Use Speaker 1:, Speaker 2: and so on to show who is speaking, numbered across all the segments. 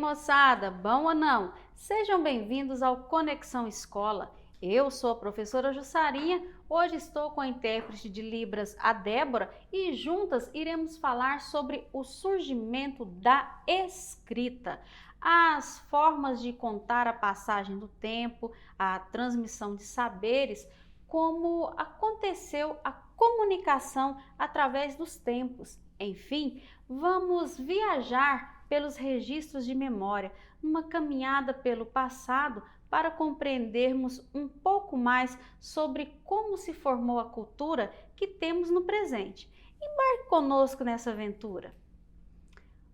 Speaker 1: moçada, bom ou não? Sejam bem-vindos ao Conexão Escola. Eu sou a professora Jussarinha, hoje estou com a intérprete de Libras, a Débora, e juntas iremos falar sobre o surgimento da escrita, as formas de contar a passagem do tempo, a transmissão de saberes, como aconteceu a comunicação através dos tempos. Enfim, vamos viajar pelos registros de memória, numa caminhada pelo passado para compreendermos um pouco mais sobre como se formou a cultura que temos no presente. Embarque conosco nessa aventura.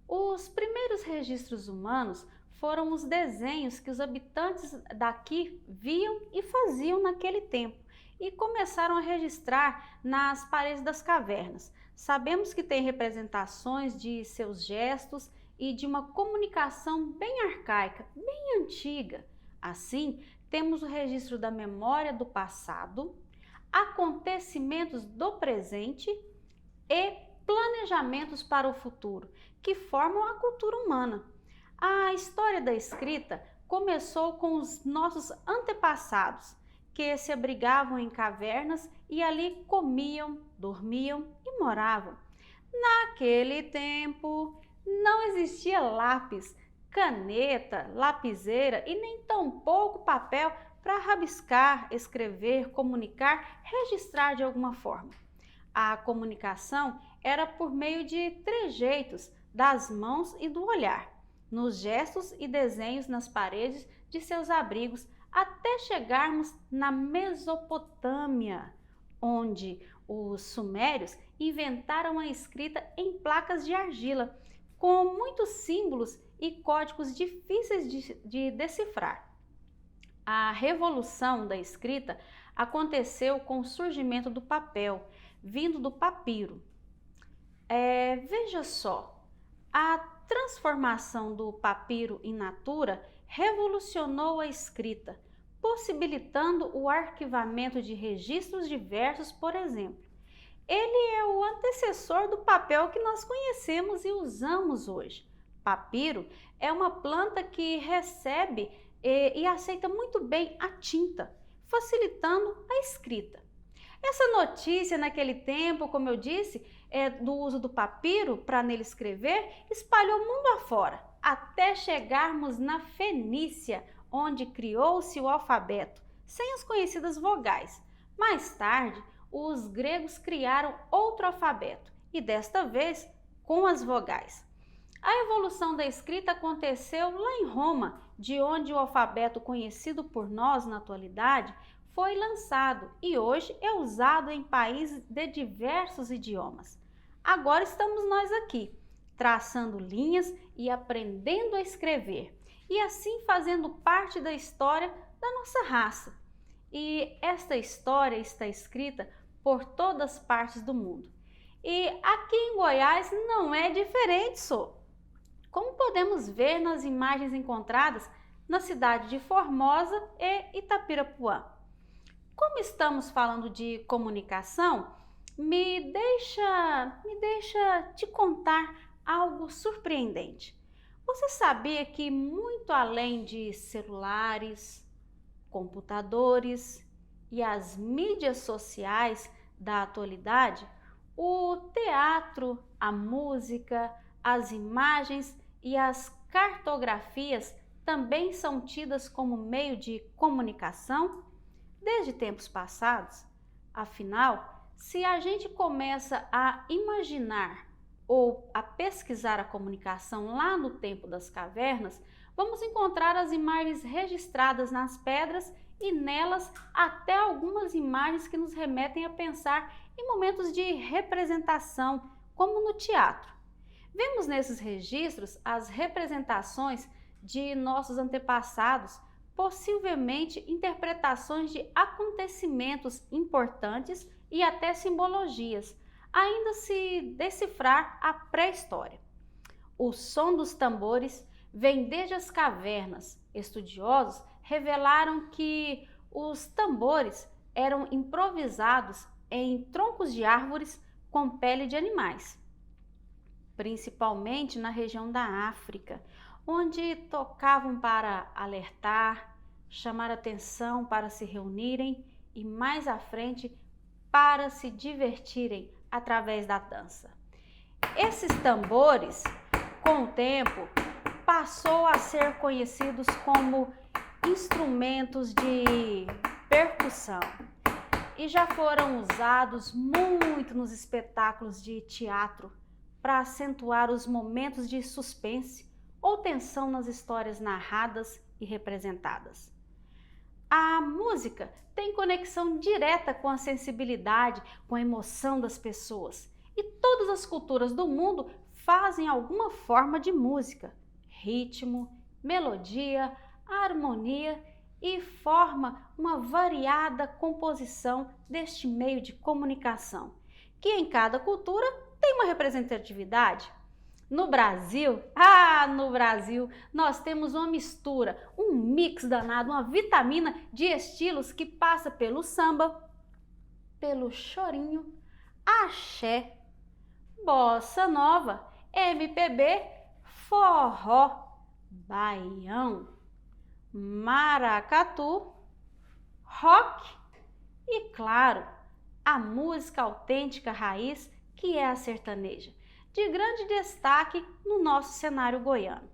Speaker 1: Os primeiros registros humanos foram os desenhos que os habitantes daqui viam e faziam naquele tempo e começaram a registrar nas paredes das cavernas. Sabemos que tem representações de seus gestos e de uma comunicação bem arcaica, bem antiga. Assim, temos o registro da memória do passado, acontecimentos do presente e planejamentos para o futuro, que formam a cultura humana. A história da escrita começou com os nossos antepassados, que se abrigavam em cavernas e ali comiam, dormiam e moravam. Naquele tempo não existia lápis, caneta, lapiseira e nem tampouco papel para rabiscar, escrever, comunicar, registrar de alguma forma. A comunicação era por meio de trejeitos, das mãos e do olhar, nos gestos e desenhos nas paredes de seus abrigos, até chegarmos na Mesopotâmia, onde os sumérios inventaram a escrita em placas de argila, com muitos símbolos e códigos difíceis de decifrar. A revolução da escrita aconteceu com o surgimento do papel, vindo do papiro. Veja só, a transformação do papiro em natura revolucionou a escrita, possibilitando o arquivamento de registros diversos, por exemplo. Ele é o antecessor do papel que nós conhecemos e usamos hoje. Papiro é uma planta que recebe e aceita muito bem a tinta, facilitando a escrita. Essa notícia naquele tempo, como eu disse, do uso do papiro para nele escrever, espalhou o mundo afora, até chegarmos na Fenícia, onde criou-se o alfabeto, sem as conhecidas vogais. Mais tarde, os gregos criaram outro alfabeto, e desta vez com as vogais. A evolução da escrita aconteceu lá em Roma, de onde o alfabeto conhecido por nós na atualidade foi lançado e hoje é usado em países de diversos idiomas. Agora estamos nós aqui, traçando linhas e aprendendo a escrever, e assim fazendo parte da história da nossa raça. E esta história está escrita por todas as partes do mundo. E aqui em Goiás não é diferente, como podemos ver nas imagens encontradas na cidade de Formosa e Itapirapuã. Como estamos falando de comunicação, me deixa te contar algo surpreendente. Você sabia que muito além de celulares, computadores e as mídias sociais da atualidade, o teatro, a música, as imagens e as cartografias também são tidas como meio de comunicação desde tempos passados? Afinal, se a gente começa a imaginar ou a pesquisar a comunicação lá no tempo das cavernas, vamos encontrar as imagens registradas nas pedras e nelas até algumas imagens que nos remetem a pensar em momentos de representação, como no teatro. Vemos nesses registros as representações de nossos antepassados, possivelmente interpretações de acontecimentos importantes e até simbologias, ainda se decifrar a pré-história. O som dos tambores vem desde as cavernas. Estudiosos revelaram que os tambores eram improvisados em troncos de árvores com pele de animais, principalmente na região da África, onde tocavam para alertar, chamar atenção para se reunirem e mais à frente para se divertirem através da dança. Esses tambores, com o tempo, passou a ser conhecidos como instrumentos de percussão e já foram usados muito nos espetáculos de teatro para acentuar os momentos de suspense ou tensão nas histórias narradas e representadas. A música tem conexão direta com a sensibilidade, com a emoção das pessoas. E todas as culturas do mundo fazem alguma forma de música, ritmo, melodia, harmonia e forma uma variada composição deste meio de comunicação, que em cada cultura tem uma representatividade. No Brasil, nós temos uma mistura, um mix danado, uma vitamina de estilos que passa pelo samba, pelo chorinho, axé, bossa nova, MPB, forró, baião, maracatu, rock e, claro, a música autêntica raiz que é a sertaneja, de grande destaque no nosso cenário goiano.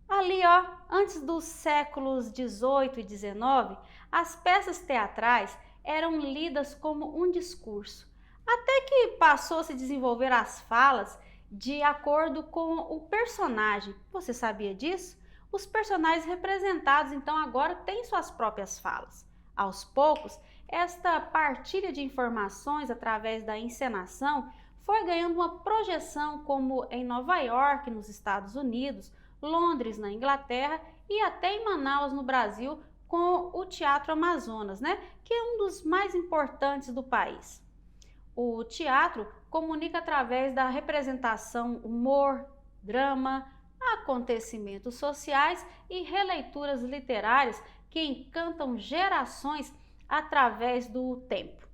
Speaker 1: Ali, antes dos séculos 18 e 19, as peças teatrais eram lidas como um discurso, até que passou a se desenvolver as falas de acordo com o personagem. Você sabia disso? Os personagens representados, então, agora têm suas próprias falas. Aos poucos, esta partilha de informações através da encenação foi ganhando uma projeção como em Nova York, nos Estados Unidos, Londres, na Inglaterra e até em Manaus, no Brasil, com o Teatro Amazonas, que é um dos mais importantes do país. O teatro comunica através da representação humor, drama, acontecimentos sociais e releituras literárias que encantam gerações através do tempo.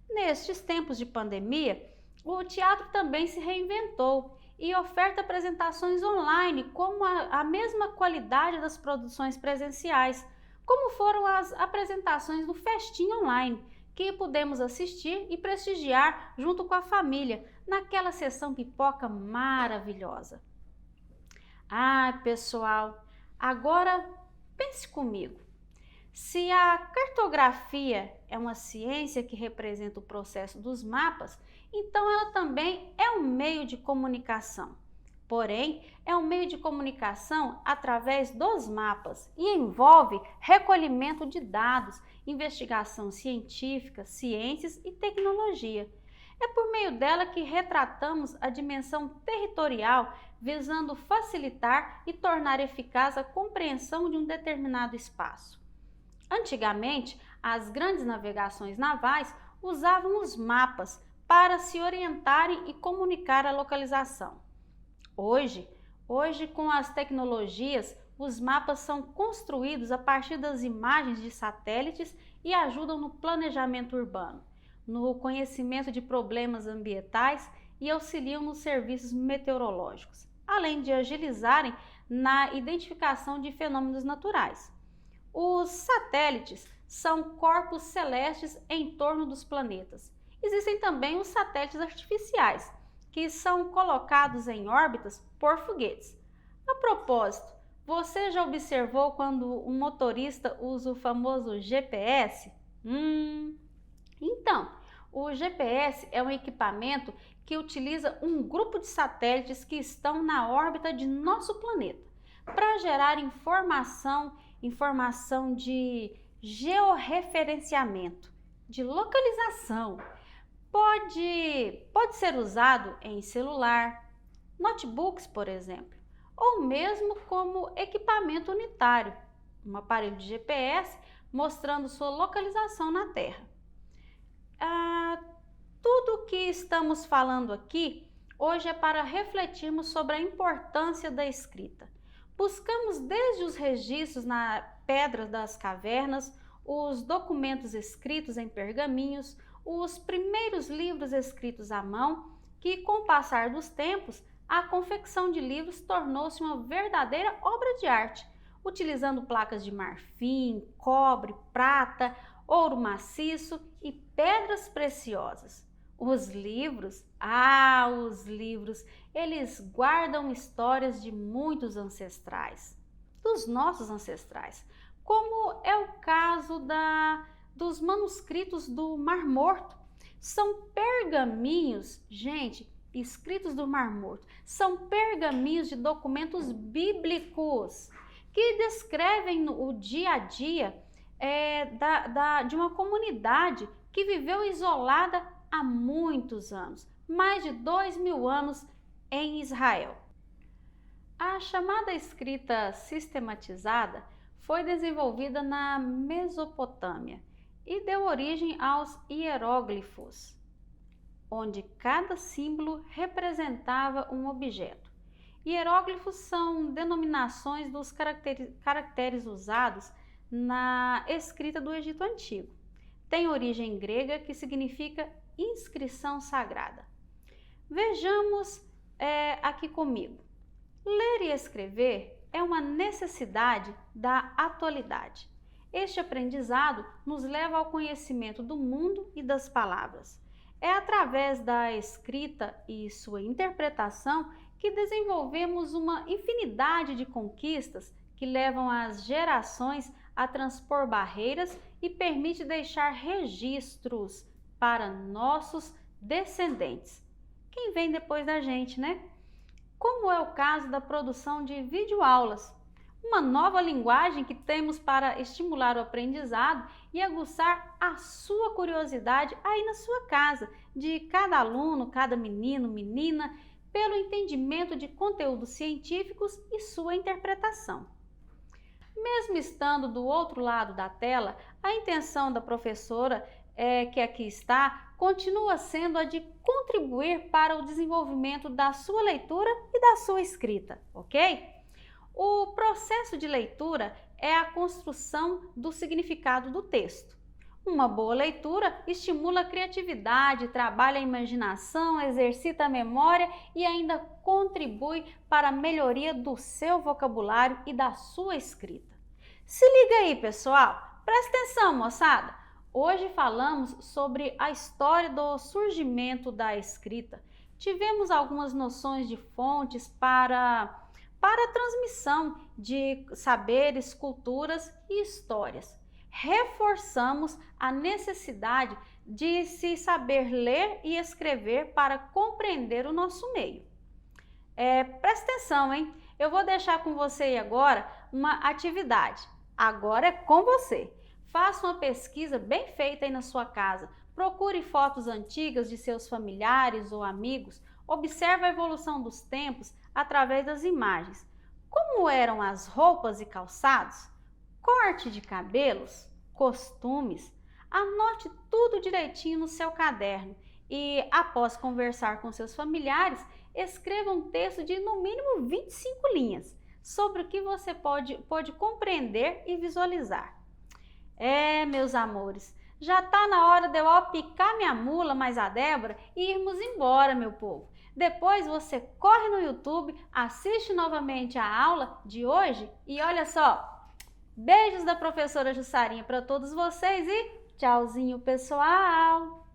Speaker 1: Nestes tempos de pandemia, o teatro também se reinventou e oferta apresentações online com a mesma qualidade das produções presenciais, como foram as apresentações do Festim Online, que pudemos assistir e prestigiar junto com a família, naquela sessão pipoca maravilhosa. Pessoal, agora pense comigo. Se a cartografia é uma ciência que representa o processo dos mapas, então ela também é um meio de comunicação. Porém, é um meio de comunicação através dos mapas e envolve recolhimento de dados, investigação científica, ciências e tecnologia. É por meio dela que retratamos a dimensão territorial, visando facilitar e tornar eficaz a compreensão de um determinado espaço. Antigamente, as grandes navegações navais usavam os mapas para se orientarem e comunicar a localização. Hoje, com as tecnologias, os mapas são construídos a partir das imagens de satélites e ajudam no planejamento urbano, no conhecimento de problemas ambientais e auxiliam nos serviços meteorológicos, além de agilizarem na identificação de fenômenos naturais. Os satélites são corpos celestes em torno dos planetas. Existem também os satélites artificiais, que são colocados em órbitas por foguetes. A propósito, você já observou quando um motorista usa o famoso GPS? Então, o GPS é um equipamento que utiliza um grupo de satélites que estão na órbita de nosso planeta para gerar informação de georreferenciamento, de localização. Pode ser usado em celular, notebooks, por exemplo, ou mesmo como equipamento unitário, um aparelho de GPS mostrando sua localização na Terra. Tudo o que estamos falando aqui hoje é para refletirmos sobre a importância da escrita. Buscamos desde os registros na pedra das cavernas, os documentos escritos em pergaminhos, os primeiros livros escritos à mão, que com o passar dos tempos a confecção de livros tornou-se uma verdadeira obra de arte, utilizando placas de marfim, cobre, prata, ouro maciço e pedras preciosas. Os livros, eles guardam histórias de muitos ancestrais, dos nossos ancestrais, como é o caso dos manuscritos do Mar Morto. São pergaminhos, gente, escritos do Mar Morto, são pergaminhos de documentos bíblicos que descrevem o dia a dia de uma comunidade que viveu isolada há muitos anos, mais de 2000 anos em Israel. A chamada escrita sistematizada foi desenvolvida na Mesopotâmia e deu origem aos hieróglifos, onde cada símbolo representava um objeto. Hieróglifos são denominações dos caracteres usados na escrita do Egito Antigo. Tem origem grega, que significa inscrição sagrada. Vejamos aqui comigo. Ler e escrever é uma necessidade da atualidade. Este aprendizado nos leva ao conhecimento do mundo e das palavras. É através da escrita e sua interpretação que desenvolvemos uma infinidade de conquistas que levam as gerações a transpor barreiras e permite deixar registros para nossos descendentes. Quem vem depois da gente, né? Como é o caso da produção de videoaulas, uma nova linguagem que temos para estimular o aprendizado e aguçar a sua curiosidade aí na sua casa, de cada aluno, cada menino, menina, pelo entendimento de conteúdos científicos e sua interpretação. Mesmo estando do outro lado da tela, a intenção da professora, que aqui está, continua sendo a de contribuir para o desenvolvimento da sua leitura e da sua escrita, ok? O processo de leitura é a construção do significado do texto. Uma boa leitura estimula a criatividade, trabalha a imaginação, exercita a memória e ainda contribui para a melhoria do seu vocabulário e da sua escrita. Se liga aí, pessoal! Presta atenção, moçada! Hoje falamos sobre a história do surgimento da escrita. Tivemos algumas noções de fontes para a transmissão de saberes, culturas e histórias. Reforçamos a necessidade de se saber ler e escrever para compreender o nosso meio. Presta atenção, hein? Eu vou deixar com você aí agora uma atividade. Agora é com você. Faça uma pesquisa bem feita aí na sua casa. Procure fotos antigas de seus familiares ou amigos. Observe a evolução dos tempos através das imagens. Como eram as roupas e calçados? Corte de cabelos? Costumes? Anote tudo direitinho no seu caderno e, após conversar com seus familiares, escreva um texto de no mínimo 25 linhas sobre o que você pode compreender e visualizar. Meus amores, já está na hora de eu picar minha mula, mais a Débora, e irmos embora, meu povo. Depois você corre no YouTube, assiste novamente a aula de hoje e olha só, beijos da professora Jussarinha para todos vocês e tchauzinho, pessoal!